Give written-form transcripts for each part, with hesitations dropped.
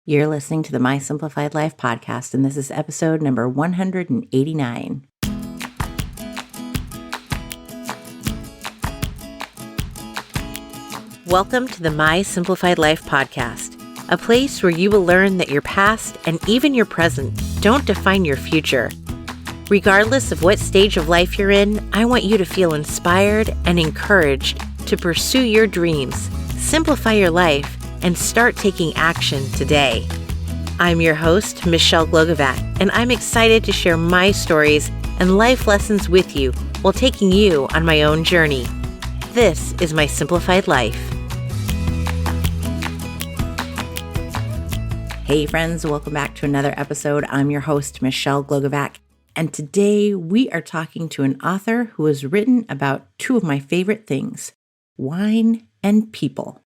You're listening to the My Simplified Life podcast, and this is episode number 189. Welcome to the My Simplified Life podcast, a place where you will learn that your past and even your present don't define your future. Regardless of what stage of life you're in, I want you to feel inspired and encouraged to pursue your dreams, simplify your life, and start taking action today. I'm your host, Michelle Glogovac, and I'm excited to share my stories and life lessons with you while taking you on my own journey. This is My Simplified Life. Hey friends, welcome back to another episode. I'm your host, Michelle Glogovac, and today we are talking to an author who has written about two of my favorite things, wine and people.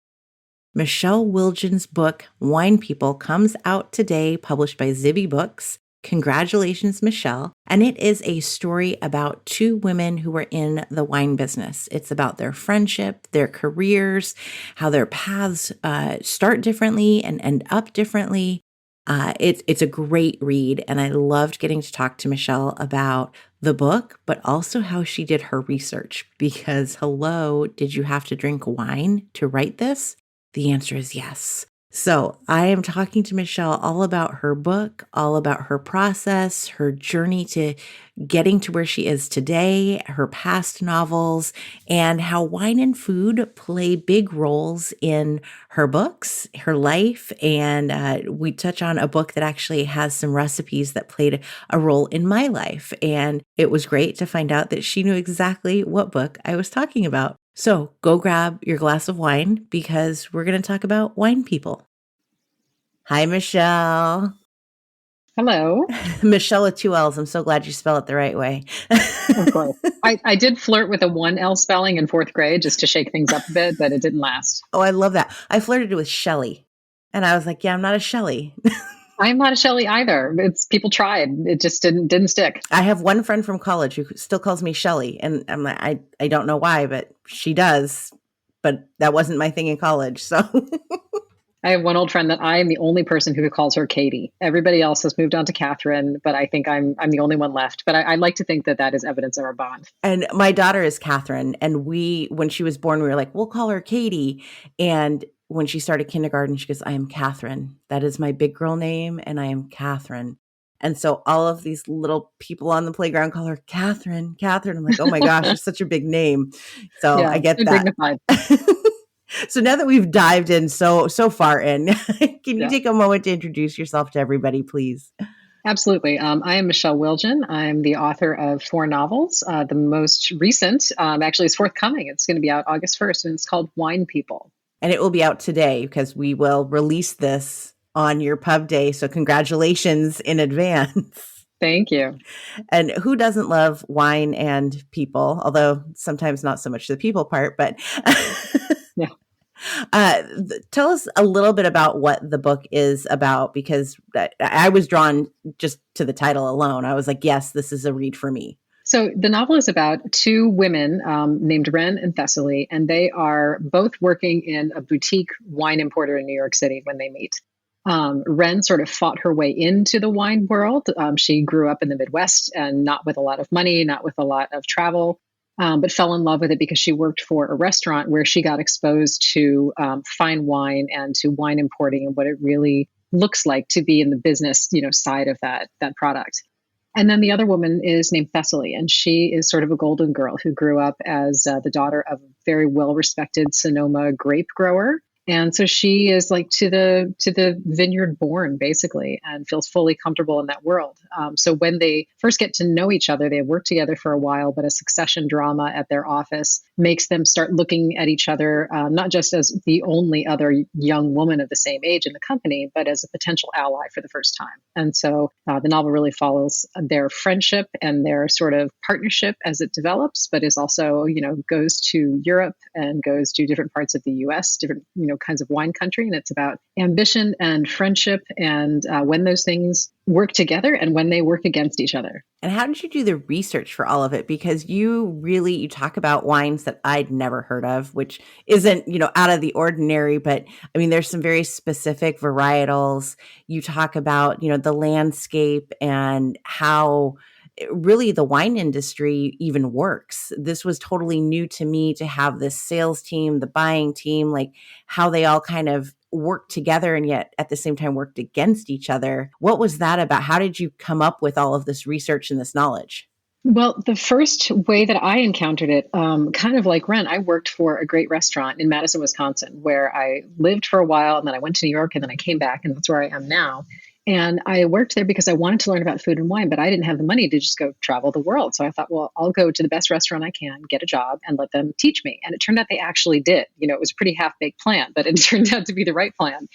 Michelle Wildgen's book, Wine People, comes out today, published by Zibby Books. Congratulations, Michelle. And it is a story about two women who were in the wine business. It's about their friendship, their careers, how their paths start differently and end up differently. It's a great read, and I loved getting to talk to Michelle about the book, but also how she did her research. Because, hello, did you have to drink wine to write this? The answer is yes. So I am talking to Michelle all about her book, all about her process, her journey to getting to where she is today, her past novels, and how wine and food play big roles in her books, her life. And we touch on a book that actually has some recipes that played a role in my life. And it was great to find out that she knew exactly what book I was talking about. So go grab your glass of wine because we're going to talk about wine people. Hi, Michelle. Hello. Michelle with two L's. I'm so glad you spell it the right way. Of course. I did flirt with a 1L spelling in fourth grade just to shake things up a bit, but it didn't last. Oh, I love that. I flirted with Shelley. And I was like, yeah, I'm not a Shelley. I'm not a Shelley either. People tried. It just didn't stick. I have one friend from college who still calls me Shelley. And I'm like, I don't know why, but she does. But that wasn't my thing in college. So I have one old friend that I am the only person who calls her Katie. Everybody else has moved on to Catherine, but I think I'm the only one left. But I like to think that is evidence of our bond. And my daughter is Catherine. And when she was born, we were like, we'll call her Katie. And when she started kindergarten, she goes, I am Catherine. That is my big girl name, and I am Catherine. And so all of these little people on the playground call her Catherine. I'm like, oh my gosh, it's such a big name. So yeah, I get that. Dignified. So now that we've dived in so far in, can you take a moment to introduce yourself to everybody, please? Absolutely. I am Michelle Wildgen. I'm the author of 4 novels. The most recent actually is forthcoming. It's going to be out August 1st, and it's called Wine People. And it will be out today because we will release this on your pub day. So congratulations in advance. Thank you. And who doesn't love wine and people? Although sometimes not so much the people part, but yeah. Tell us a little bit about what the book is about, because I was drawn just to the title alone. I was like, yes, this is a read for me. So the novel is about 2 women named Wren and Thessaly, and they are both working in a boutique wine importer in New York City when they meet. Wren sort of fought her way into the wine world. She grew up in the Midwest and not with a lot of money, not with a lot of travel, but fell in love with it because she worked for a restaurant where she got exposed to fine wine and to wine importing and what it really looks like to be in the business, side of that product. And then the other woman is named Thessaly, and she is sort of a golden girl who grew up as the daughter of a very well-respected Sonoma grape grower. And so she is like to the vineyard born, basically, and feels fully comfortable in that world. So when they first get to know each other, they have worked together for a while, but a succession drama at their office makes them start looking at each other, not just as the only other young woman of the same age in the company, but as a potential ally for the first time. And so the novel really follows their friendship and their sort of partnership as it develops, but is also, goes to Europe and goes to different parts of the US, different, kinds of wine country. And it's about ambition and friendship and when those things work together and when they work against each other. And how did you do the research for all of it? Because you talk about wines that I'd never heard of, which isn't, out of the ordinary, but I mean, there's some very specific varietals. You talk about, the landscape and how really the wine industry even works. This was totally new to me to have this sales team, the buying team, like how they all kind of worked together and yet at the same time worked against each other. What was that about? How did you come up with all of this research and this knowledge? Well, the first way that I encountered it, kind of like Ren, I worked for a great restaurant in Madison, Wisconsin, where I lived for a while and then I went to New York and then I came back and that's where I am now. And I worked there because I wanted to learn about food and wine, but I didn't have the money to just go travel the world. So I thought, well, I'll go to the best restaurant I can, get a job, and let them teach me. And it turned out they actually did. It was a pretty half-baked plan, but it turned out to be the right plan.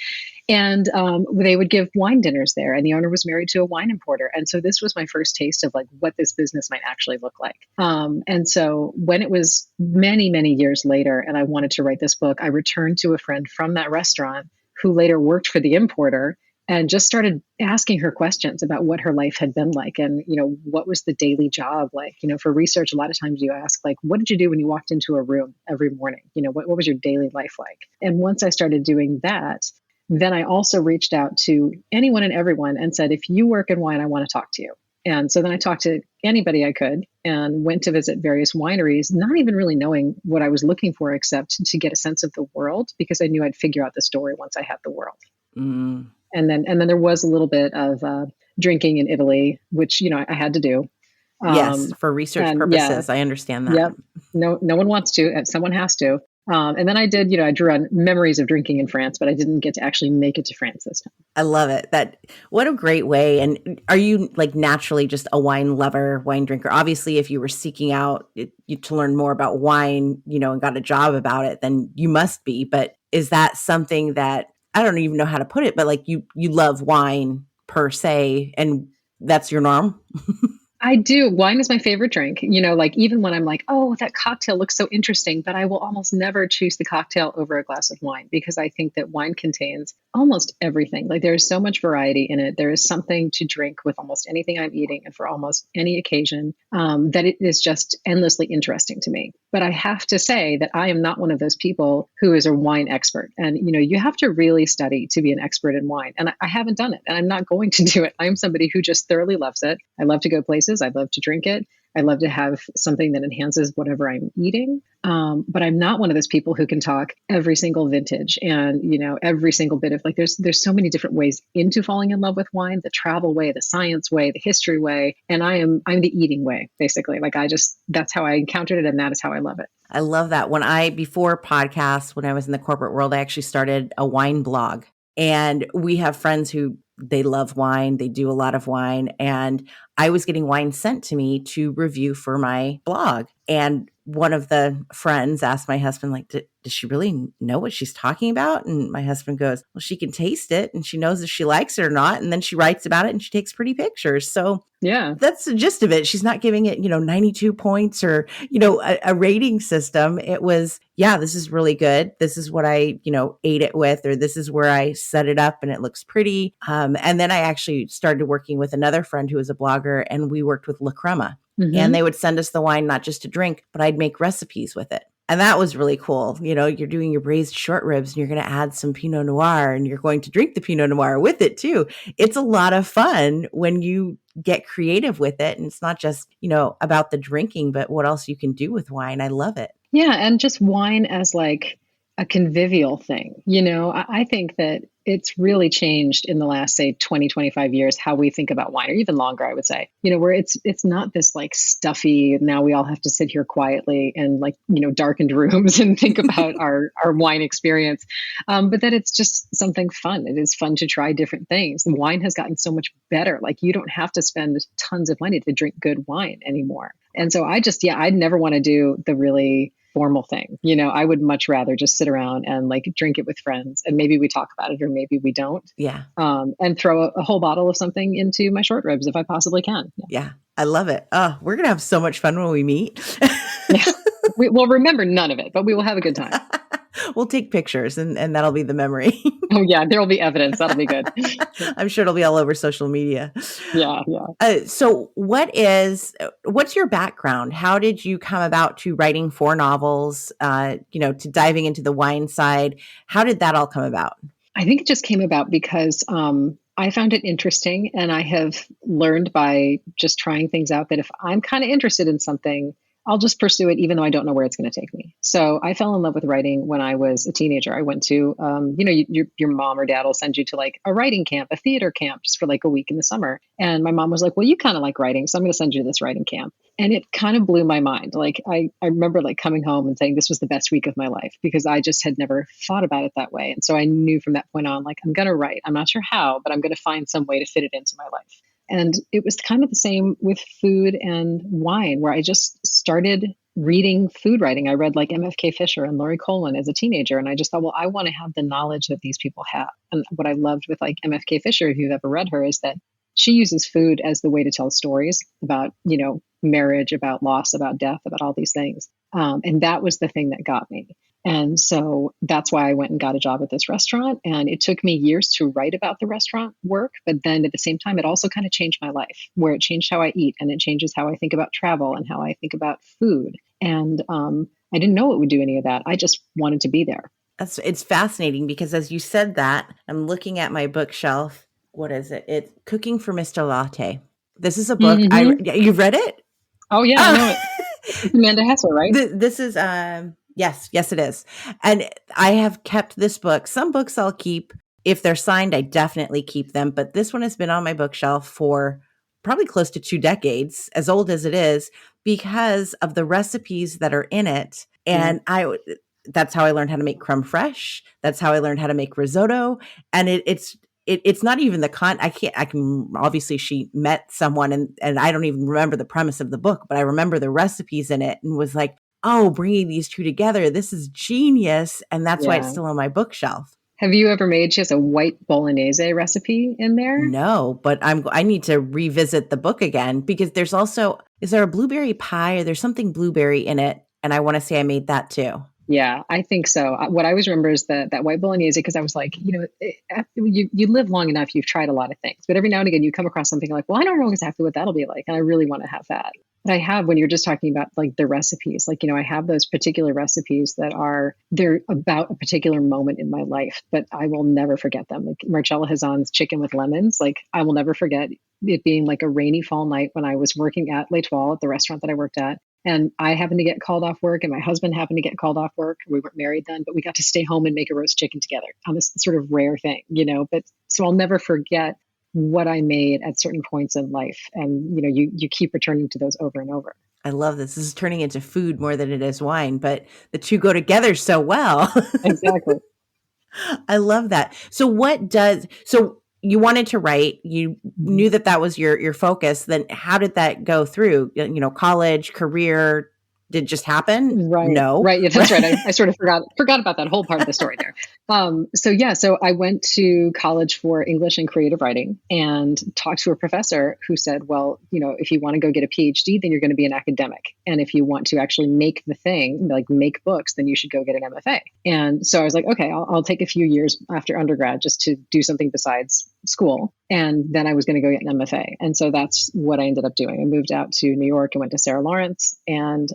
And they would give wine dinners there, and the owner was married to a wine importer. And so this was my first taste of like what this business might actually look like. And so when it was many, many years later, and I wanted to write this book, I returned to a friend from that restaurant who later worked for the importer and just started asking her questions about what her life had been like and, what was the daily job like. For research, a lot of times you ask, like, what did you do when you walked into a room every morning? What was your daily life like? And once I started doing that, then I also reached out to anyone and everyone and said, if you work in wine, I want to talk to you. And so then I talked to anybody I could and went to visit various wineries, not even really knowing what I was looking for, except to get a sense of the world, because I knew I'd figure out the story once I had the world. Mm. And then there was a little bit of drinking in Italy, which, I had to do. Yes, for research purposes. Yeah, I understand that. Yep. No one wants to, and someone has to. And then I did, I drew on memories of drinking in France, but I didn't get to actually make it to France this time. I love it. What a great way. And are you like naturally just a wine lover, wine drinker? Obviously, if you were seeking out to learn more about wine, and got a job about it, then you must be. But is that something that, I don't even know how to put it, but like you love wine per se, and that's your norm? I do. Wine is my favorite drink. Like even when I'm like, oh, that cocktail looks so interesting, but I will almost never choose the cocktail over a glass of wine because I think that wine contains almost everything. Like there's so much variety in it. There is something to drink with almost anything I'm eating and for almost any occasion that it is just endlessly interesting to me. But I have to say that I am not one of those people who is a wine expert. And, you have to really study to be an expert in wine. And I haven't done it and I'm not going to do it. I am somebody who just thoroughly loves it. I love to go places. I love to drink it. I love to have something that enhances whatever I'm eating. But I'm not one of those people who can talk every single vintage and, every single bit of like, there's so many different ways into falling in love with wine, the travel way, the science way, the history way. And I'm the eating way, basically. Like that's how I encountered it. And that is how I love it. I love that. Before podcasts, when I was in the corporate world, I actually started a wine blog. And we have friends who they love wine. They do a lot of wine. And I was getting wine sent to me to review for my blog. And one of the friends asked my husband, like, does she really know what she's talking about? And my husband goes, well, she can taste it and she knows if she likes it or not. And then she writes about it and she takes pretty pictures. So yeah, that's the gist of it. She's not giving it, 92 points or, a rating system. It was, yeah, this is really good. This is what I, ate it with, or this is where I set it up and it looks pretty. And then I actually started working with another friend who was a blogger and we worked with La Crema. Mm-hmm. And they would send us the wine, not just to drink, but I'd make recipes with it. And that was really cool. You're doing your braised short ribs and you're going to add some Pinot Noir and you're going to drink the Pinot Noir with it too. It's a lot of fun when you get creative with it. And it's not just, about the drinking, but what else you can do with wine. I love it. Yeah. And just wine as like a convivial thing. I think that it's really changed in the last, say, 20, 25 years, how we think about wine, or even longer, I would say, where it's not this like stuffy, now we all have to sit here quietly and like, darkened rooms and think about our wine experience. But that it's just something fun. It is fun to try different things. The wine has gotten so much better. Like you don't have to spend tons of money to drink good wine anymore. And so I'd never want to do the really formal thing. I would much rather just sit around and like drink it with friends and maybe we talk about it or maybe we don't. Yeah. And throw a whole bottle of something into my short ribs if I possibly can. Yeah. I love it. Oh, we're going to have so much fun when we meet. Yeah. We'll remember none of it, but we will have a good time. We'll take pictures and that'll be the memory. Oh yeah, there will be evidence. That'll be good. I'm sure it'll be all over social media. Yeah, yeah. So what's your background? How did you come about to writing 4 novels, to diving into the wine side? How did that all come about? I think it just came about because I found it interesting, and I have learned by just trying things out that if I'm kind of interested in something, I'll just pursue it, even though I don't know where it's going to take me. So I fell in love with writing when I was a teenager. I went to, your mom or dad will send you to like a writing camp, a theater camp, just for like a week in the summer. And my mom was like, "Well, you kind of like writing, so I'm going to send you to this writing camp." And it kind of blew my mind. Like I remember like coming home and saying this was the best week of my life because I just had never thought about it that way. And so I knew from that point on, like, I'm going to write. I'm not sure how, but I'm going to find some way to fit it into my life. And it was kind of the same with food and wine, where I just started reading food writing. I read like MFK Fisher and Laurie Colwin as a teenager. And I just thought, well, I want to have the knowledge that these people have. And what I loved with like MFK Fisher, if you've ever read her, is that she uses food as the way to tell stories about, marriage, about loss, about death, about all these things. And that was the thing that got me. And so that's why I went and got a job at this restaurant. And it took me years to write about the restaurant work. But then at the same time, it also kind of changed my life, where it changed how I eat and it changes how I think about travel and how I think about food. And I didn't know it would do any of that. I just wanted to be there. It's fascinating because as you said that, I'm looking at my bookshelf. What is it? It's Cooking for Mr. Latte. This is a book. Mm-hmm. You've read it? Oh yeah, I know it. It's Amanda Hessel, right? This is yes, it is. And I have kept this book. Some books I'll keep. If they're signed, I definitely keep them. But this one has been on my bookshelf for probably close to 2 decades, as old as it is, because of the recipes that are in it. And that's how I learned how to make creme fraiche. That's how I learned how to make risotto. And it's not even I can obviously she met someone and I don't even remember the premise of the book, but I remember the recipes in it and was like, oh, bringing these two together, this is genius. And that's why it's still on my bookshelf. Have you ever made, she has a white bolognese recipe in there? No, but I need to revisit the book again because there's also, is there a blueberry pie or there's something blueberry in it? And I want to say I made that too. Yeah, I think so. What I always remember is that white bolognese, because I was like, you live long enough, you've tried a lot of things, but every now and again you come across something like, well, I don't know exactly what that'll be like, and I really want to have that. But I have, when you're just talking about like the recipes, like, I have those particular recipes they're about a particular moment in my life, but I will never forget them. Like Marcella Hazan's chicken with lemons, like I will never forget it being like a rainy fall night when I was working at L'Etoile at the restaurant that I worked at. And I happened to get called off work and my husband happened to get called off work. We weren't married then, but we got to stay home and make a roast chicken together on this sort of rare thing, but so I'll never forget what I made at certain points in life. And, you keep returning to those over and over. I love this. This is turning into food more than it is wine, but the two go together so well. Exactly. I love that. So you wanted to write, you knew that was your focus. Then how did that go through, college, career? Did it just happen? Right. No. Right. Yeah, that's right. I sort of forgot about that whole part of the story there. So I went to college for English and creative writing and talked to a professor who said, well, if you want to go get a PhD, then you're going to be an academic. And if you want to actually make the thing, like make books, then you should go get an MFA. And so I was like, okay, I'll take a few years after undergrad just to do something besides school. And then I was going to go get an MFA. And so that's what I ended up doing. I moved out to New York and went to Sarah Lawrence. And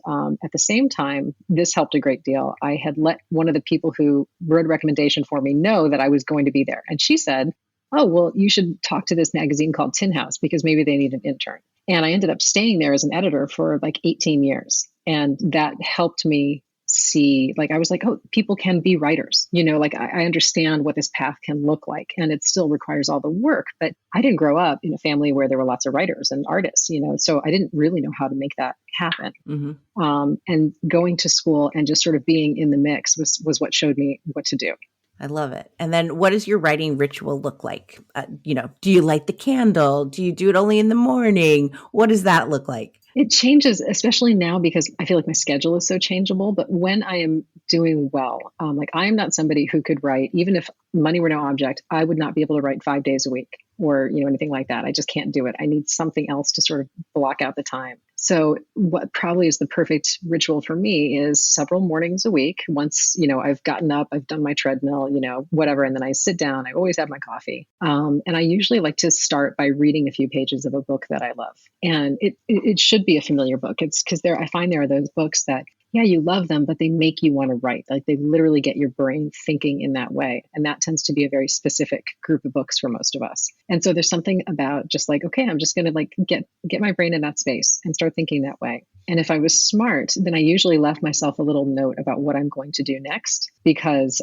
at the same time, this helped a great deal. I had let one of the people who wrote a recommendation for me know that I was going to be there. And she said, oh, well, you should talk to this magazine called Tin House because maybe they need an intern. And I ended up staying there as an editor for like 18 years. And that helped me see, like, I was like, oh, people can be writers, like I understand what this path can look like, and it still requires all the work, but I didn't grow up in a family where there were lots of writers and artists, so I didn't really know how to make that happen. Mm-hmm. And going to school and just sort of being in the mix was what showed me what to do. I love it. And then what does your writing ritual look like? Do you light the candle? Do you do it only in the morning? What does that look like? It changes, especially now because I feel like my schedule is so changeable. But when I am doing well, like I am not somebody who could write, even if money were no object, I would not be able to write 5 days a week or, anything like that. I just can't do it. I need something else to sort of block out the time. So what probably is the perfect ritual for me is several mornings a week. Once, I've gotten up, I've done my treadmill, whatever, and then I sit down. I always have my coffee. And I usually like to start by reading a few pages of a book that I love. And it should be a familiar book. It's because I find there are those books that, yeah, you love them, but they make you want to write. Like they literally get your brain thinking in that way. And that tends to be a very specific group of books for most of us. And so there's something about just like, okay, I'm just going to like get my brain in that space and start thinking that way. And if I was smart, then I usually left myself a little note about what I'm going to do next. Because,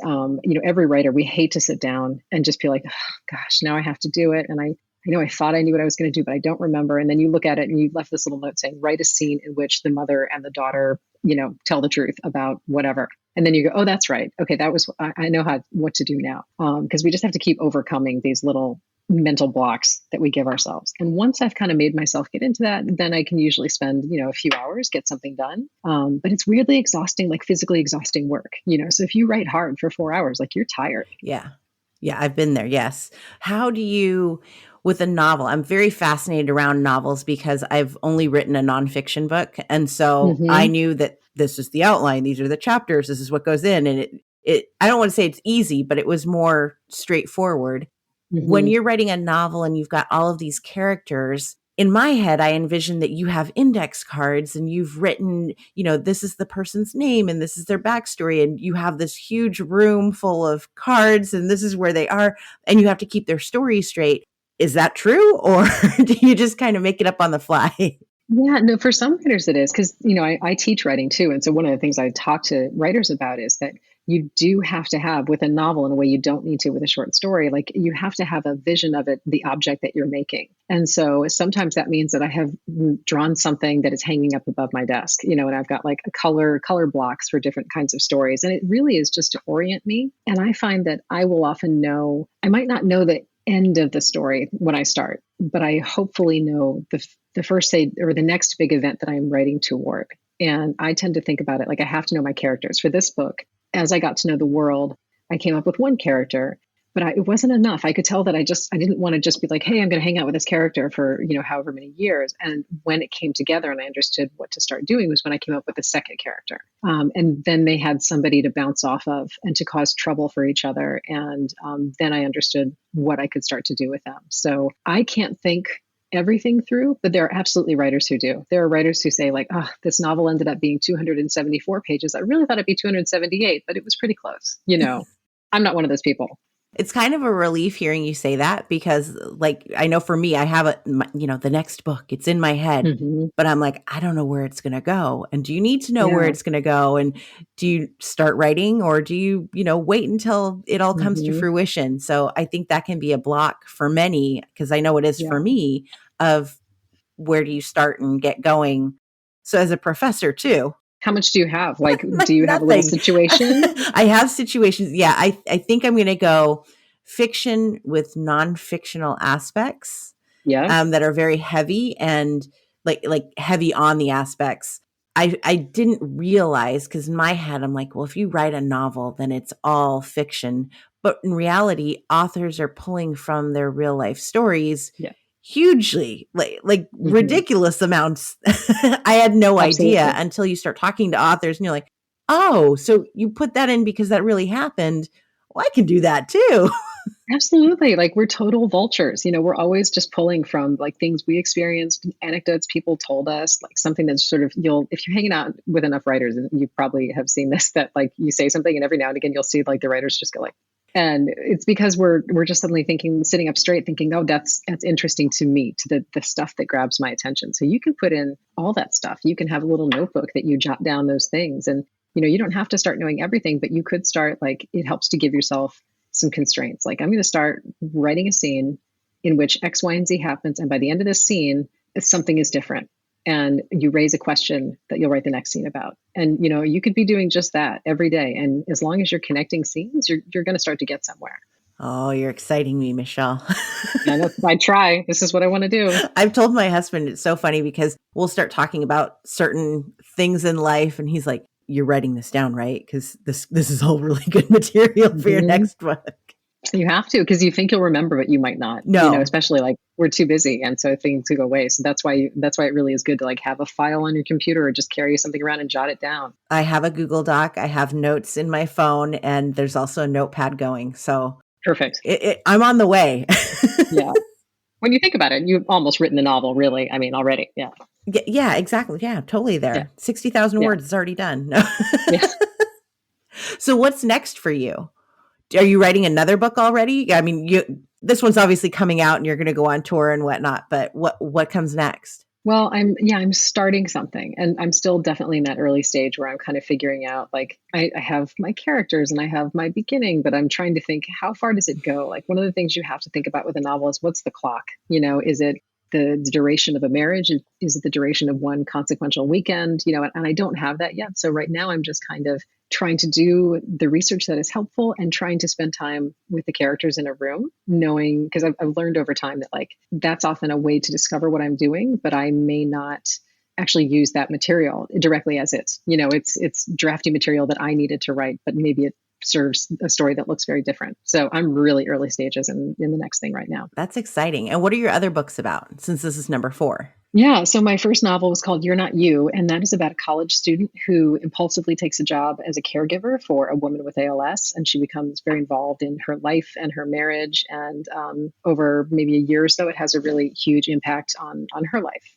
every writer, we hate to sit down and just be like, oh, gosh, now I have to do it. And I know I thought I knew what I was going to do, but I don't remember. And then you look at it and you left this little note saying, write a scene in which the mother and the daughter, tell the truth about whatever. And then you go, oh, that's right. Okay, I know what to do now. Because we just have to keep overcoming these little mental blocks that we give ourselves. And once I've kind of made myself get into that, then I can usually spend, a few hours, get something done. But it's weirdly exhausting, like physically exhausting work, So if you write hard for 4 hours, like you're tired. Yeah. Yeah, I've been there. Yes. How do you, with a novel, I'm very fascinated around novels because I've only written a nonfiction book. And so I knew that this is the outline. These are the chapters. This is what goes in. And I don't want to say it's easy, but it was more straightforward. When you're writing a novel and you've got all of these characters, in my head, I envision that you have index cards and you've written, this is the person's name and this is their backstory. And you have this huge room full of cards and this is where they are. And you have to keep their story straight. Is that true? Or do you just kind of make it up on the fly? Yeah, no, for some writers it is because, I teach writing too. And so one of the things I talk to writers about is that you do have to have with a novel in a way you don't need to with a short story, like you have to have a vision of it, the object that you're making. And so sometimes that means that I have drawn something that is hanging up above my desk, and I've got like a color blocks for different kinds of stories. And it really is just to orient me. And I find that I will often I might not know the end of the story when I start, but I hopefully know the first say or the next big event that I'm writing toward. And I tend to think about it like I have to know my characters. For this book, as I got to know the world, I came up with one character, but it wasn't enough. I could tell that I didn't want to just be like, hey, I'm going to hang out with this character for, however many years. And when it came together and I understood what to start doing was when I came up with the second character. And then they had somebody to bounce off of and to cause trouble for each other. And then I understood what I could start to do with them. So I can't think everything through, but there are absolutely writers who do. There are writers who say like, oh, this novel ended up being 274 pages. I really thought it'd be 278, but it was pretty close. I'm not one of those people. It's kind of a relief hearing you say that because like, I know for me, I have the next book, it's in my head, but I'm like, I don't know where it's going to go. And do you need to know where it's going to go? And do you start writing or do you, wait until it all comes to fruition? So I think that can be a block for many because I know it is for me of where do you start and get going? So as a professor too. How much do you have? Like, do you have a little situation? I have situations. Yeah. I think I'm going to go fiction with non-fictional aspects that are very heavy and like heavy on the aspects. I didn't realize because in my head, I'm like, well, if you write a novel, then it's all fiction. But in reality, authors are pulling from their real life stories. Yeah. Hugely, like ridiculous amounts. I had no idea until you start talking to authors and you're like, oh, so you put that in because that really happened. Well, I can do that too. Absolutely. Like we're total vultures. We're always just pulling from like things we experienced, anecdotes people told us, like something that's sort of, if you're hanging out with enough writers, and you probably have seen this, that like you say something and every now and again, you'll see like the writers just go like, and it's because we're just suddenly sitting up straight thinking, oh, that's interesting to me, to the stuff that grabs my attention. So you can put in all that stuff. You can have a little notebook that you jot down those things. And, you don't have to start knowing everything, but you could start like, it helps to give yourself some constraints. Like I'm going to start writing a scene in which X, Y, and Z happens. And by the end of this scene, something is different. And you raise a question that you'll write the next scene about. And, you could be doing just that every day. And as long as you're connecting scenes, you're going to start to get somewhere. Oh, you're exciting me, Michelle. I try. This is what I want to do. I've told my husband, it's so funny because we'll start talking about certain things in life. And he's like, you're writing this down, right? Because this is all really good material for your next book. You have to, because you think you'll remember, but you might not, No, especially like we're too busy. And so things could go away. So that's why it really is good to like have a file on your computer or just carry something around and jot it down. I have a Google Doc. I have notes in my phone, and there's also a notepad going. So Perfect. I'm on the way. Yeah. When you think about it, you've almost written the novel, really. I mean, already. Yeah. Yeah, exactly. Yeah, totally Yeah. there. 60,000 Yeah. words is already done. Yeah. So what's next for you? Are you writing another book already? I mean, this one's obviously coming out and you're going to go on tour and whatnot, but what comes next? Well, I'm starting something, and I'm still definitely in that early stage where I'm kind of figuring out like I have my characters and I have my beginning, but I'm trying to think, how far does it go? Like one of the things you have to think about with a novel is, what's the clock? Is it the duration of a marriage? Is it the duration of one consequential weekend? And I don't have that yet. So right now I'm just kind of trying to do the research that is helpful and trying to spend time with the characters in a room, knowing, because I've learned over time that like that's often a way to discover what I'm doing, but I may not actually use that material directly as it's drafty material that I needed to write, but maybe it serves a story that looks very different. So I'm really early stages in the next thing right now. That's exciting. And what are your other books about, since this is number 4? Yeah. So my first novel was called You're Not You. And that is about a college student who impulsively takes a job as a caregiver for a woman with ALS. And she becomes very involved in her life and her marriage. And over maybe a year or so, it has a really huge impact on her life.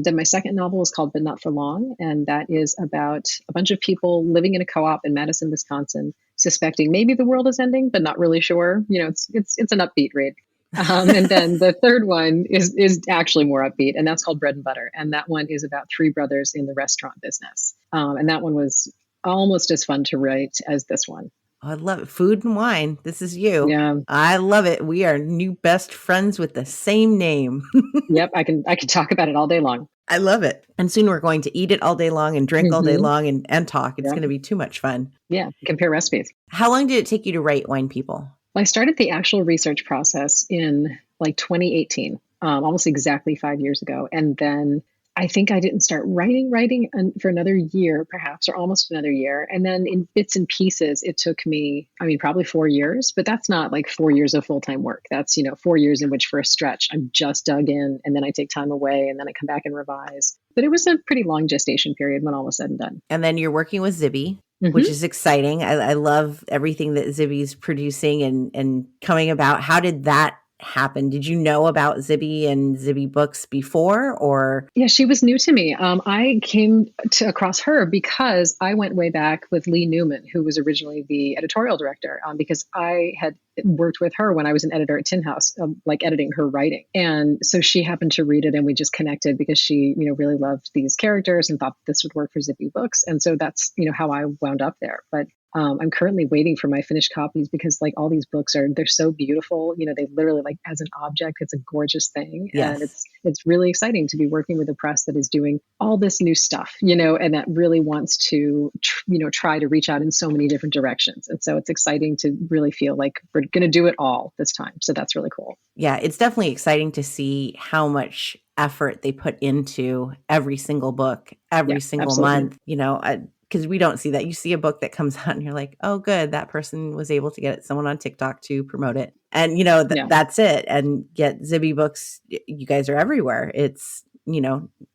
Then my second novel is called But Not for Long. And that is about a bunch of people living in a co-op in Madison, Wisconsin, suspecting maybe the world is ending, but not really sure. It's an upbeat read. And then the third one is actually more upbeat, and that's called Bread and Butter. And that one is about three brothers in the restaurant business. And that one was almost as fun to write as this one. Oh, I love it. Food and wine. This is you. Yeah. I love it. We are new best friends with the same name. Yep. I can talk about it all day long. I love it. And soon we're going to eat it all day long and drink all day Hmm. long and talk. It's Yeah. going to be too much fun. Yeah. Compare recipes. How long did it take you to write Wine People? Well, I started the actual research process in like 2018, almost exactly 5 years ago. And then I think I didn't start writing for another year, perhaps, or almost another year. And then in bits and pieces, it took me, I mean, probably 4 years, but that's not like 4 years of full-time work. That's, 4 years in which for a stretch, I'm just dug in and then I take time away and then I come back and revise. But it was a pretty long gestation period when all was said and done. And then you're working with Zibby, which Hmm. is exciting. I love everything that Zibby's producing and coming about. How did that happen? Did you know about Zibby and Zibby books before, or? Yeah, she was new to me. I came across her because I went way back with Lee Newman, who was originally the editorial director, because I had worked with her when I was an editor at Tin House, like editing her writing. And so she happened to read it and we just connected because she, really loved these characters and thought this would work for Zippy Books. And so that's, how I wound up there. But I'm currently waiting for my finished copies because like all these books they're so beautiful. They literally like as an object, it's a gorgeous thing. And Yes. it's really exciting to be working with a press that is doing all this new stuff, and that really wants to, try to reach out in so many different directions. And so it's exciting to really feel like we're going to do it all this time. So that's really cool. Yeah, it's definitely exciting to see how much effort they put into every single book, every Yeah, single absolutely. month, because we don't see that. You see a book that comes out and you're like, oh, good, that person was able to get someone on TikTok to promote it. And, Yeah. that's it. And yet Zibby Books, you guys are everywhere. It's,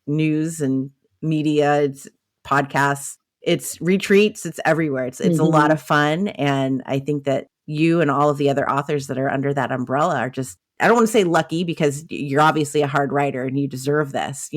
news and media, it's podcasts, it's retreats, it's everywhere. It's a lot Hmm. of fun. And I think that you and all of the other authors that are under that umbrella are just, I don't want to say lucky because you're obviously a hard writer and you deserve this,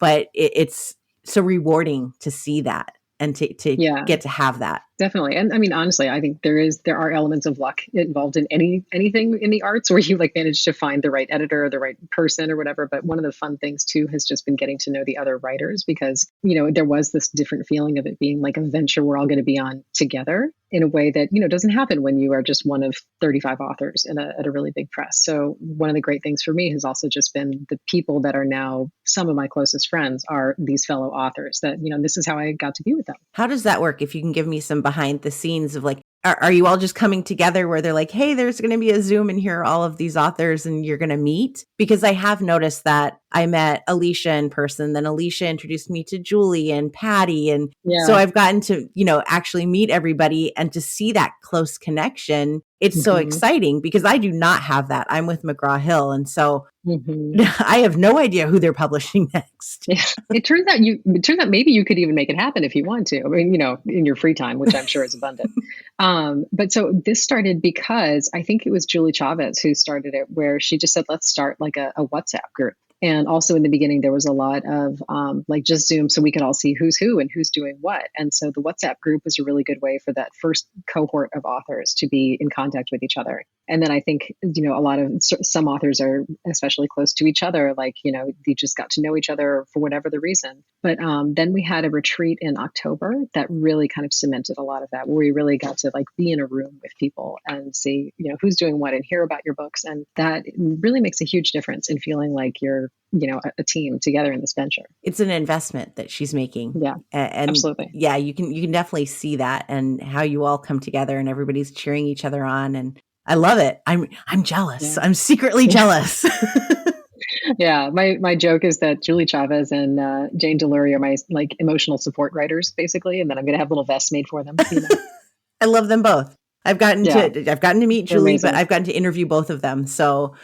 but it's so rewarding to see that and to Yeah. get to have that. Definitely. And I mean, honestly, I think there are elements of luck involved in anything in the arts where you like manage to find the right editor or the right person or whatever. But one of the fun things too has just been getting to know the other writers because, there was this different feeling of it being like a venture we're all going to be on together in a way that, doesn't happen when you are just one of 35 authors at a really big press. So one of the great things for me has also just been the people that are now some of my closest friends are these fellow authors that, this is how I got to be with them. How does that work? If you can give me some behind the scenes of like, are you all just coming together where they're like, hey, there's going to be a Zoom and here are all of these authors and you're going to meet? Because I have noticed that I met Alicia in person, then Alicia introduced me to Julie and Patty. And so Yeah. I've gotten to, actually meet everybody and to see that close connection. it's so Hmm. exciting because I do not have that. I'm with McGraw-Hill. And so Hmm. I have no idea who they're publishing next. Yeah. It turns out maybe you could even make it happen if you want to. I mean, in your free time, which I'm sure is abundant. But so this started because I think it was Julie Chavez who started it, where she just said, let's start like a WhatsApp group. And also in the beginning, there was a lot of like just Zoom so we could all see who's who and who's doing what. And so the WhatsApp group was a really good way for that first cohort of authors to be in contact with each other. And then I think, a lot of some authors are especially close to each other, like, they just got to know each other for whatever the reason. But then we had a retreat in October that really kind of cemented a lot of that, where we really got to like be in a room with people and see, who's doing what and hear about your books. And that really makes a huge difference in feeling like you're, a team together in this venture. It's an investment that she's making. Yeah, And absolutely. yeah, you can definitely see that and how you all come together and everybody's cheering each other on. And I love it. I'm jealous. Yeah. I'm secretly jealous. Yeah, my joke is that Julie Chavez and Jane DeLury are my like emotional support writers, basically, and then I'm going to have little vests made for them. I love them both. I've gotten Yeah, to meet they're Julie, amazing. but I've gotten to interview both of them. So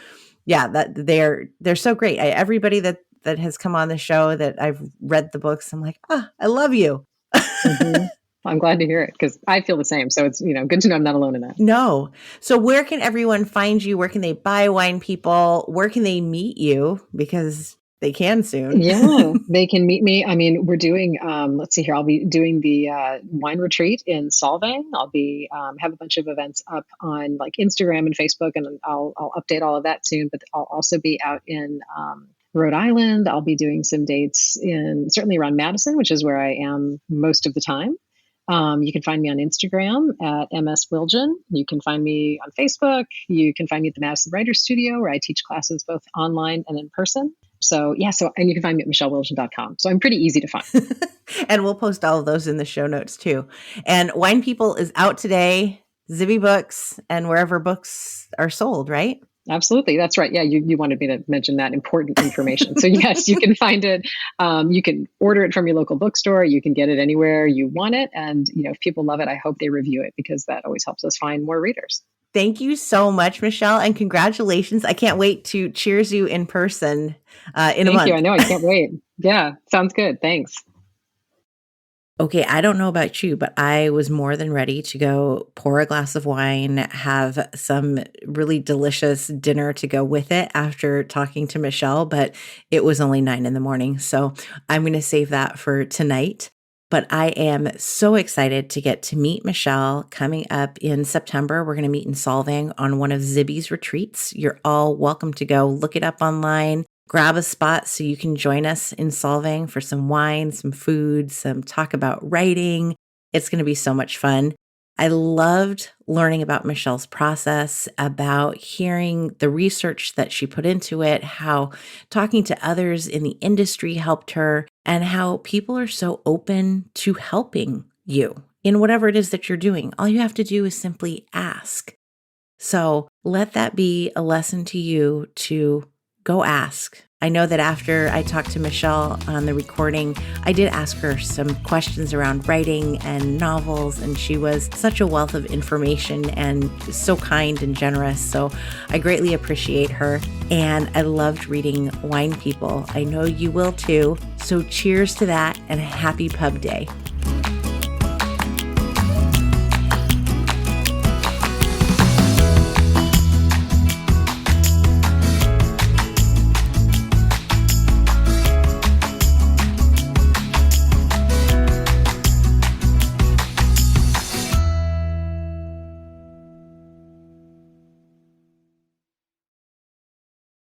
yeah, that they're so great. Everybody that has come on the show that I've read the books, I'm like, I love you. Hmm. I'm glad to hear it because I feel the same. So it's good to know I'm not alone in that. No. So where can everyone find you? Where can they buy Wine People? Where can they meet you? Because they can soon. Yeah, they can meet me. I mean, we're doing, let's see here. I'll be doing the wine retreat in Solvang. I'll be have a bunch of events up on like Instagram and Facebook, and I'll update all of that soon. But I'll also be out in Rhode Island. I'll be doing some dates certainly around Madison, which is where I am most of the time. You can find me on Instagram at Wildgen. You can find me on Facebook. You can find me at the Madison Writers Studio, where I teach classes both online and in person. So yeah, and you can find me at michellewilgen.com. So I'm pretty easy to find. And we'll post all of those in the show notes too. And Wine People is out today, Zibby Books, and wherever books are sold, right? Absolutely. That's right. Yeah, you wanted me to mention that important information. So yes, you can find it. You can order it from your local bookstore. You can get it anywhere you want it. And if people love it, I hope they review it because that always helps us find more readers. Thank you so much, Michelle, and congratulations. I can't wait to cheers you in person in a month. Thank you. I know. I can't wait. Yeah, sounds good. Thanks. Okay, I don't know about you, but I was more than ready to go pour a glass of wine, have some really delicious dinner to go with it after talking to Michelle, but it was only 9 a.m. So I'm going to save that for tonight. But I am so excited to get to meet Michelle coming up in September. We're going to meet in Solvang on one of Zibby's retreats. You're all welcome to go look it up online. Grab a spot so you can join us in Solvang for some wine, some food, some talk about writing. It's going to be so much fun. I loved learning about Michelle's process, about hearing the research that she put into it, how talking to others in the industry helped her, and how people are so open to helping you in whatever it is that you're doing. All you have to do is simply ask. So let that be a lesson to you to go ask. I know that after I talked to Michelle on the recording, I did ask her some questions around writing and novels, and she was such a wealth of information and so kind and generous. So I greatly appreciate her, and I loved reading Wine People. I know you will too. So cheers to that and a happy pub day.